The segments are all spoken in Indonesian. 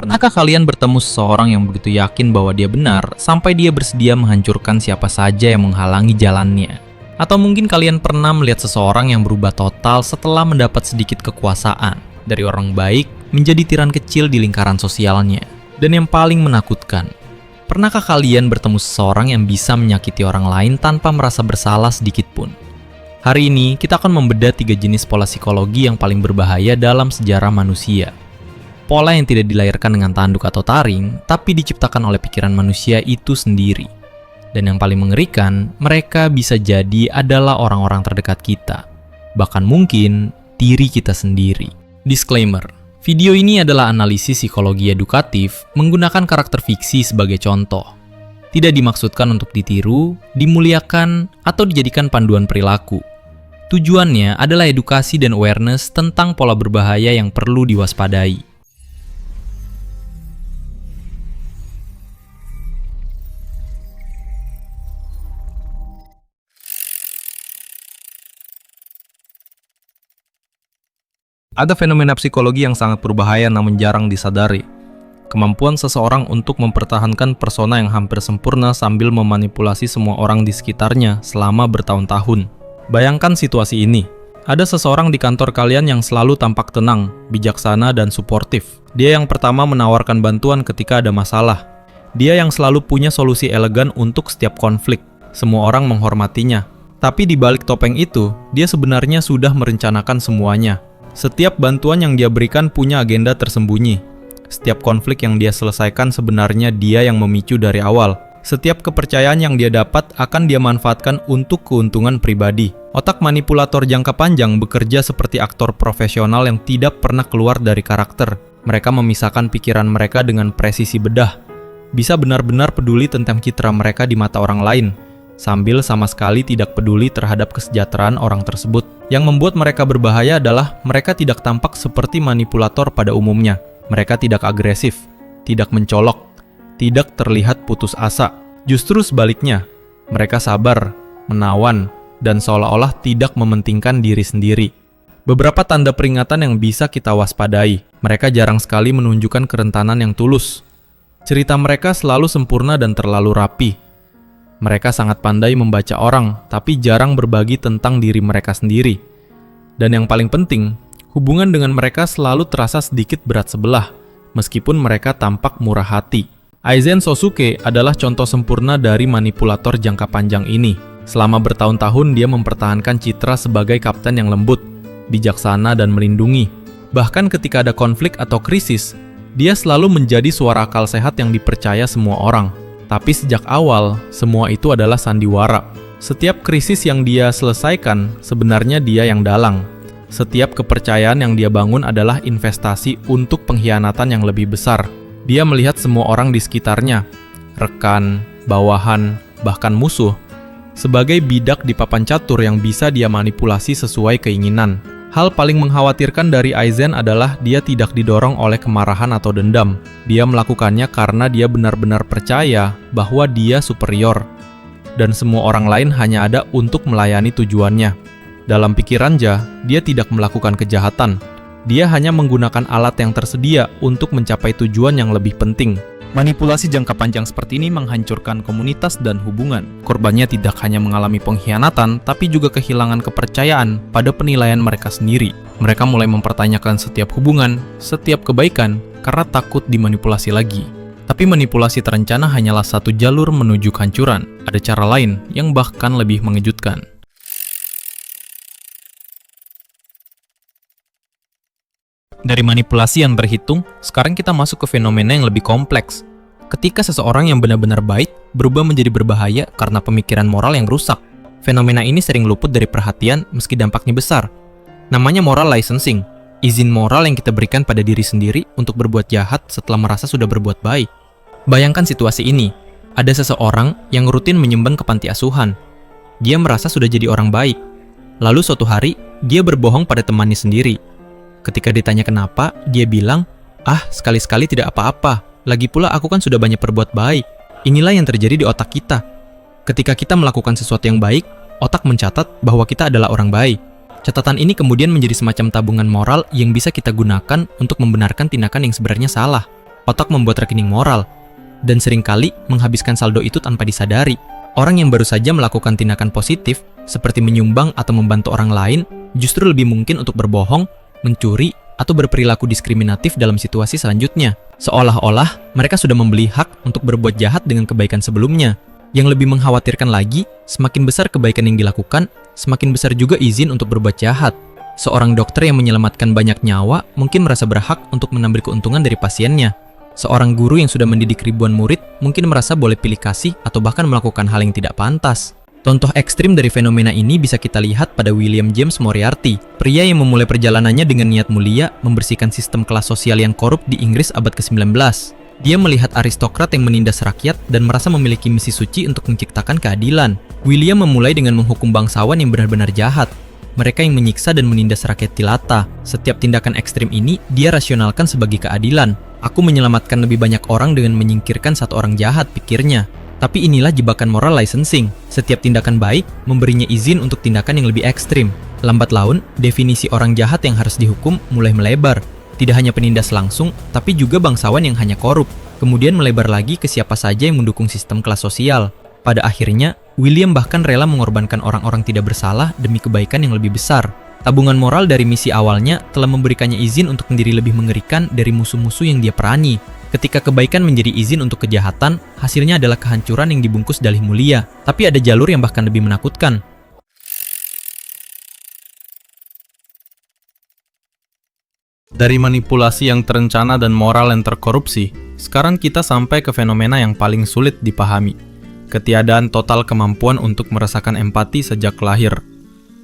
Pernahkah kalian bertemu seseorang yang begitu yakin bahwa dia benar, sampai dia bersedia menghancurkan siapa saja yang menghalangi jalannya? Atau mungkin kalian pernah melihat seseorang yang berubah total setelah mendapat sedikit kekuasaan, dari orang baik menjadi tiran kecil di lingkaran sosialnya. Dan yang paling menakutkan, pernahkah kalian bertemu seseorang yang bisa menyakiti orang lain tanpa merasa bersalah sedikit pun? Hari ini, kita akan membedah 3 jenis pola psikologi yang paling berbahaya dalam sejarah manusia. Pola yang tidak dilahirkan dengan tanduk atau taring, tapi diciptakan oleh pikiran manusia itu sendiri. Dan yang paling mengerikan, mereka bisa jadi adalah orang-orang terdekat kita. Bahkan mungkin, diri kita sendiri. Disclaimer, video ini adalah analisis psikologi edukatif menggunakan karakter fiksi sebagai contoh. Tidak dimaksudkan untuk ditiru, dimuliakan, atau dijadikan panduan perilaku. Tujuannya adalah edukasi dan awareness tentang pola berbahaya yang perlu diwaspadai. Ada fenomena psikologi yang sangat berbahaya namun jarang disadari. Kemampuan seseorang untuk mempertahankan persona yang hampir sempurna sambil memanipulasi semua orang di sekitarnya selama bertahun-tahun. Bayangkan situasi ini. Ada seseorang di kantor kalian yang selalu tampak tenang, bijaksana, dan suportif. Dia yang pertama menawarkan bantuan ketika ada masalah. Dia yang selalu punya solusi elegan untuk setiap konflik. Semua orang menghormatinya. Tapi di balik topeng itu, dia sebenarnya sudah merencanakan semuanya. Setiap bantuan yang dia berikan punya agenda tersembunyi. Setiap konflik yang dia selesaikan sebenarnya dia yang memicu dari awal. Setiap kepercayaan yang dia dapat akan dia manfaatkan untuk keuntungan pribadi. Otak manipulator jangka panjang bekerja seperti aktor profesional yang tidak pernah keluar dari karakter. Mereka memisahkan pikiran mereka dengan presisi bedah. Bisa benar-benar peduli tentang citra mereka di mata orang lain, sambil sama sekali tidak peduli terhadap kesejahteraan orang tersebut. Yang membuat mereka berbahaya adalah mereka tidak tampak seperti manipulator pada umumnya. Mereka tidak agresif, tidak mencolok, tidak terlihat putus asa. Justru sebaliknya, mereka sabar, menawan, dan seolah-olah tidak mementingkan diri sendiri. Beberapa tanda peringatan yang bisa kita waspadai. Mereka jarang sekali menunjukkan kerentanan yang tulus. Cerita mereka selalu sempurna dan terlalu rapi. Mereka sangat pandai membaca orang, tapi jarang berbagi tentang diri mereka sendiri. Dan yang paling penting, hubungan dengan mereka selalu terasa sedikit berat sebelah, meskipun mereka tampak murah hati. Aizen Sosuke adalah contoh sempurna dari manipulator jangka panjang ini. Selama bertahun-tahun dia mempertahankan citra sebagai kapten yang lembut, bijaksana, dan melindungi. Bahkan ketika ada konflik atau krisis, dia selalu menjadi suara akal sehat yang dipercaya semua orang. Tapi sejak awal, semua itu adalah sandiwara. Setiap krisis yang dia selesaikan, sebenarnya dia yang dalang. Setiap kepercayaan yang dia bangun adalah investasi untuk pengkhianatan yang lebih besar. Dia melihat semua orang di sekitarnya, rekan, bawahan, bahkan musuh, sebagai bidak di papan catur yang bisa dia manipulasi sesuai keinginan. Hal paling mengkhawatirkan dari Aizen adalah dia tidak didorong oleh kemarahan atau dendam. Dia melakukannya karena dia benar-benar percaya bahwa dia superior, dan semua orang lain hanya ada untuk melayani tujuannya. Dalam pikirannya, dia tidak melakukan kejahatan. Dia hanya menggunakan alat yang tersedia untuk mencapai tujuan yang lebih penting. Manipulasi jangka panjang seperti ini menghancurkan komunitas dan hubungan. Korbannya tidak hanya mengalami pengkhianatan, tapi juga kehilangan kepercayaan pada penilaian mereka sendiri. Mereka mulai mempertanyakan setiap hubungan, setiap kebaikan, karena takut dimanipulasi lagi. Tapi manipulasi terencana hanyalah satu jalur menuju kehancuran. Ada cara lain yang bahkan lebih mengejutkan. Dari manipulasi yang terhitung, sekarang kita masuk ke fenomena yang lebih kompleks. Ketika seseorang yang benar-benar baik berubah menjadi berbahaya karena pemikiran moral yang rusak. Fenomena ini sering luput dari perhatian meski dampaknya besar. Namanya moral licensing, izin moral yang kita berikan pada diri sendiri untuk berbuat jahat setelah merasa sudah berbuat baik. Bayangkan situasi ini, ada seseorang yang rutin menyumbang ke panti asuhan. Dia merasa sudah jadi orang baik. Lalu suatu hari, dia berbohong pada temannya sendiri. Ketika ditanya kenapa, dia bilang, sekali-sekali tidak apa-apa. Lagi pula aku kan sudah banyak berbuat baik. Inilah yang terjadi di otak kita. Ketika kita melakukan sesuatu yang baik, otak mencatat bahwa kita adalah orang baik. Catatan ini kemudian menjadi semacam tabungan moral yang bisa kita gunakan untuk membenarkan tindakan yang sebenarnya salah. otak membuat rekening moral, dan seringkali menghabiskan saldo itu tanpa disadari. Orang yang baru saja melakukan tindakan positif, seperti menyumbang atau membantu orang lain, justru lebih mungkin untuk berbohong, mencuri, atau berperilaku diskriminatif dalam situasi selanjutnya. Seolah-olah mereka sudah membeli hak untuk berbuat jahat dengan kebaikan sebelumnya. Yang lebih mengkhawatirkan lagi, semakin besar kebaikan yang dilakukan, semakin besar juga izin untuk berbuat jahat. Seorang dokter yang menyelamatkan banyak nyawa mungkin merasa berhak untuk mengambil keuntungan dari pasiennya. Seorang guru yang sudah mendidik ribuan murid mungkin merasa boleh pilih kasih atau bahkan melakukan hal yang tidak pantas. Contoh ekstrim dari fenomena ini bisa kita lihat pada William James Moriarty, pria yang memulai perjalanannya dengan niat mulia membersihkan sistem kelas sosial yang korup di Inggris abad ke-19. Dia melihat aristokrat yang menindas rakyat dan merasa memiliki misi suci untuk menciptakan keadilan. William memulai dengan menghukum bangsawan yang benar-benar jahat. Mereka yang menyiksa dan menindas rakyat jelata. Setiap tindakan ekstrim ini dia rasionalkan sebagai keadilan. Aku menyelamatkan lebih banyak orang dengan menyingkirkan satu orang jahat, pikirnya. Tapi inilah jebakan moral licensing. Setiap tindakan baik memberinya izin untuk tindakan yang lebih ekstrim. Lambat laun, definisi orang jahat yang harus dihukum mulai melebar. Tidak hanya penindas langsung, tapi juga bangsawan yang hanya korup. Kemudian melebar lagi ke siapa saja yang mendukung sistem kelas sosial. Pada akhirnya, William bahkan rela mengorbankan orang-orang tidak bersalah demi kebaikan yang lebih besar. Tabungan moral dari misi awalnya telah memberikannya izin untuk menjadi lebih mengerikan dari musuh-musuh yang dia perangi. Ketika kebaikan menjadi izin untuk kejahatan, hasilnya adalah kehancuran yang dibungkus dalih mulia. Tapi ada jalur yang bahkan lebih menakutkan. Dari manipulasi yang terencana dan moral yang terkorupsi, sekarang kita sampai ke fenomena yang paling sulit dipahami. Ketiadaan total kemampuan untuk merasakan empati sejak lahir.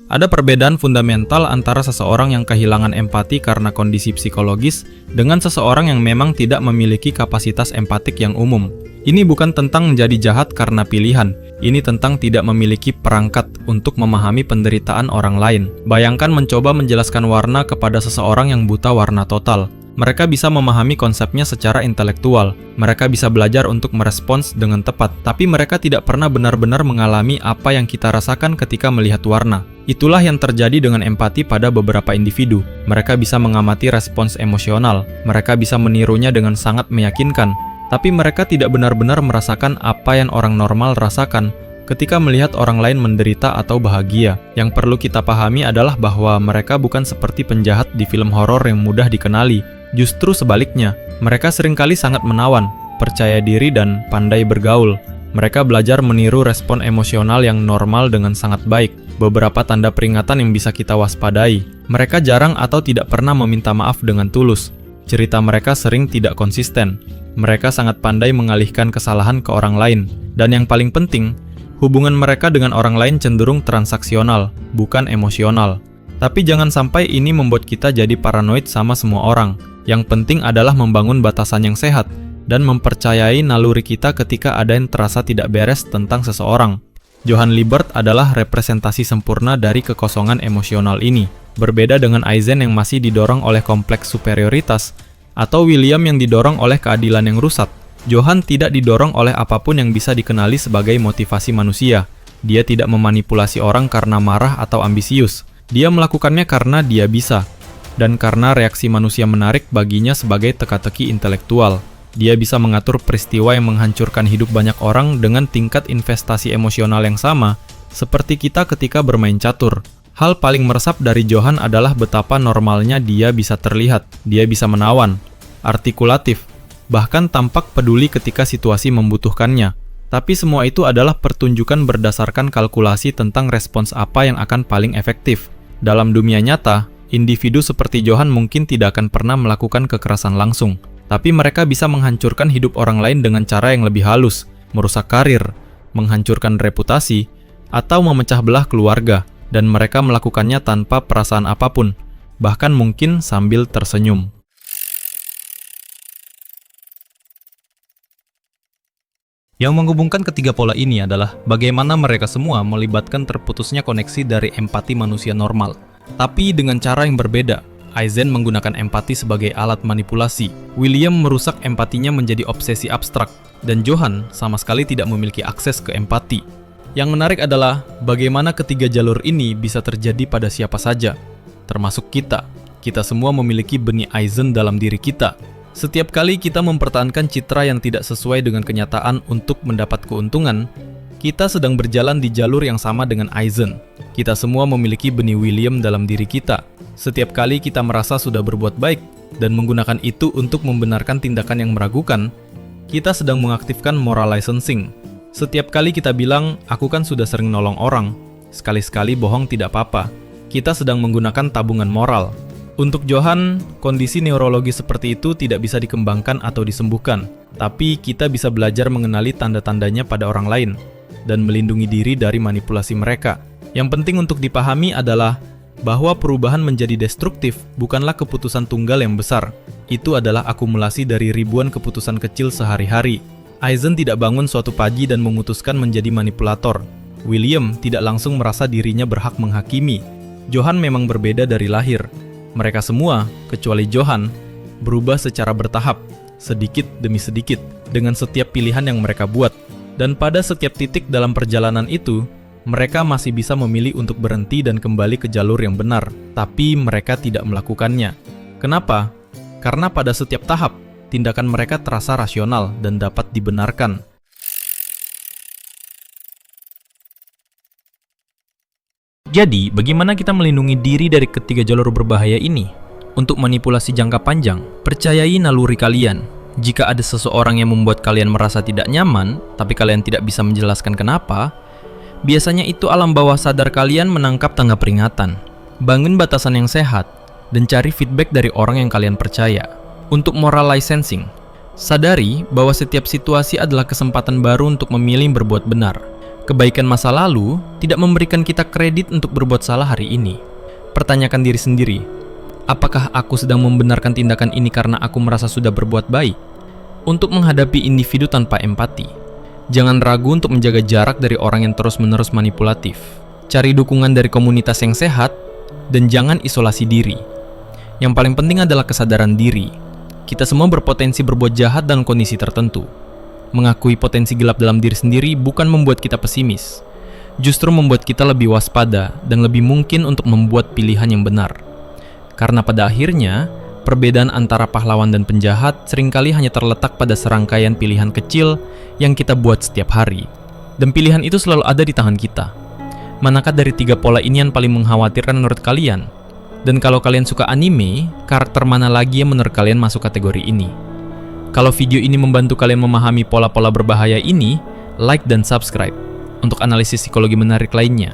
Ada perbedaan fundamental antara seseorang yang kehilangan empati karena kondisi psikologis dengan seseorang yang memang tidak memiliki kapasitas empatik yang umum. Ini bukan tentang menjadi jahat karena pilihan, ini tentang tidak memiliki perangkat untuk memahami penderitaan orang lain. Bayangkan mencoba menjelaskan warna kepada seseorang yang buta warna total. Mereka bisa memahami konsepnya secara intelektual. Mereka bisa belajar untuk merespons dengan tepat, tapi mereka tidak pernah benar-benar mengalami apa yang kita rasakan ketika melihat warna. Itulah yang terjadi dengan empati pada beberapa individu. Mereka bisa mengamati respons emosional. Mereka bisa menirunya dengan sangat meyakinkan, tapi mereka tidak benar-benar merasakan apa yang orang normal rasakan ketika melihat orang lain menderita atau bahagia. Yang perlu kita pahami adalah bahwa mereka bukan seperti penjahat di film horor yang mudah dikenali. Justru sebaliknya, mereka seringkali sangat menawan, percaya diri, dan pandai bergaul. Mereka belajar meniru respon emosional yang normal dengan sangat baik. Beberapa tanda peringatan yang bisa kita waspadai. Mereka jarang atau tidak pernah meminta maaf dengan tulus. Cerita mereka sering tidak konsisten. Mereka sangat pandai mengalihkan kesalahan ke orang lain. Dan yang paling penting, hubungan mereka dengan orang lain cenderung transaksional, bukan emosional. Tapi jangan sampai ini membuat kita jadi paranoid sama semua orang. Yang penting adalah membangun batasan yang sehat dan mempercayai naluri kita ketika ada yang terasa tidak beres tentang seseorang. Johann Liebert adalah representasi sempurna dari kekosongan emosional ini. Berbeda dengan Eisen yang masih didorong oleh kompleks superioritas, atau William yang didorong oleh keadilan yang rusak, Johann tidak didorong oleh apapun yang bisa dikenali sebagai motivasi manusia. Dia tidak memanipulasi orang karena marah atau ambisius. Dia melakukannya karena dia bisa. Dan karena reaksi manusia menarik baginya sebagai teka-teki intelektual. Dia bisa mengatur peristiwa yang menghancurkan hidup banyak orang dengan tingkat investasi emosional yang sama, seperti kita ketika bermain catur. Hal paling meresap dari Johann adalah betapa normalnya dia bisa terlihat. Dia bisa menawan, artikulatif, bahkan tampak peduli ketika situasi membutuhkannya. Tapi semua itu adalah pertunjukan berdasarkan kalkulasi tentang respons apa yang akan paling efektif. Dalam dunia nyata, individu seperti Johann mungkin tidak akan pernah melakukan kekerasan langsung, tapi mereka bisa menghancurkan hidup orang lain dengan cara yang lebih halus, merusak karir, menghancurkan reputasi, atau memecah belah keluarga, dan mereka melakukannya tanpa perasaan apapun, bahkan mungkin sambil tersenyum. Yang menghubungkan ketiga pola ini adalah bagaimana mereka semua melibatkan terputusnya koneksi dari empati manusia normal, tapi dengan cara yang berbeda. Eisen menggunakan empati sebagai alat manipulasi. William merusak empatinya menjadi obsesi abstrak, dan Johann sama sekali tidak memiliki akses ke empati. Yang menarik adalah bagaimana ketiga jalur ini bisa terjadi pada siapa saja, termasuk kita. Kita semua memiliki benih Eisen dalam diri kita. Setiap kali kita mempertahankan citra yang tidak sesuai dengan kenyataan untuk mendapat keuntungan, kita sedang berjalan di jalur yang sama dengan Aizen. Kita semua memiliki benih William dalam diri kita. Setiap kali kita merasa sudah berbuat baik dan menggunakan itu untuk membenarkan tindakan yang meragukan, kita sedang mengaktifkan moral licensing. Setiap kali kita bilang, aku kan sudah sering nolong orang, sekali-sekali bohong tidak apa-apa, kita sedang menggunakan tabungan moral. Untuk Johan, kondisi neurologi seperti itu tidak bisa dikembangkan atau disembuhkan, tapi kita bisa belajar mengenali tanda-tandanya pada orang lain dan melindungi diri dari manipulasi mereka. Yang penting untuk dipahami adalah bahwa perubahan menjadi destruktif bukanlah keputusan tunggal yang besar. Itu adalah akumulasi dari ribuan keputusan kecil sehari-hari. Aizen tidak bangun suatu pagi dan memutuskan menjadi manipulator. William tidak langsung merasa dirinya berhak menghakimi. Johan memang berbeda dari lahir. Mereka semua, kecuali Johan, berubah secara bertahap, sedikit demi sedikit, dengan setiap pilihan yang mereka buat. Dan pada setiap titik dalam perjalanan itu, mereka masih bisa memilih untuk berhenti dan kembali ke jalur yang benar, tapi mereka tidak melakukannya. Kenapa? Karena pada setiap tahap, tindakan mereka terasa rasional dan dapat dibenarkan. Jadi, bagaimana kita melindungi diri dari ketiga jalur berbahaya ini? Untuk manipulasi jangka panjang, percayai naluri kalian. Jika ada seseorang yang membuat kalian merasa tidak nyaman, tapi kalian tidak bisa menjelaskan kenapa, biasanya itu alam bawah sadar kalian menangkap tanda peringatan. Bangun batasan yang sehat, dan cari feedback dari orang yang kalian percaya. Untuk moral licensing, sadari bahwa setiap situasi adalah kesempatan baru untuk memilih berbuat benar. Kebaikan masa lalu tidak memberikan kita kredit untuk berbuat salah hari ini. Pertanyakan diri sendiri, apakah aku sedang membenarkan tindakan ini karena aku merasa sudah berbuat baik? Untuk menghadapi individu tanpa empati, jangan ragu untuk menjaga jarak dari orang yang terus-menerus manipulatif. Cari dukungan dari komunitas yang sehat, dan jangan isolasi diri. Yang paling penting adalah kesadaran diri. Kita semua berpotensi berbuat jahat dalam kondisi tertentu. Mengakui potensi gelap dalam diri sendiri bukan membuat kita pesimis, justru membuat kita lebih waspada dan lebih mungkin untuk membuat pilihan yang benar. Karena pada akhirnya, perbedaan antara pahlawan dan penjahat seringkali hanya terletak pada serangkaian pilihan kecil yang kita buat setiap hari. Dan pilihan itu selalu ada di tangan kita. Manakah dari tiga pola ini yang paling mengkhawatirkan menurut kalian? Dan kalau kalian suka anime, karakter mana lagi yang menurut kalian masuk kategori ini? Kalau video ini membantu kalian memahami pola-pola berbahaya ini, like dan subscribe untuk analisis psikologi menarik lainnya.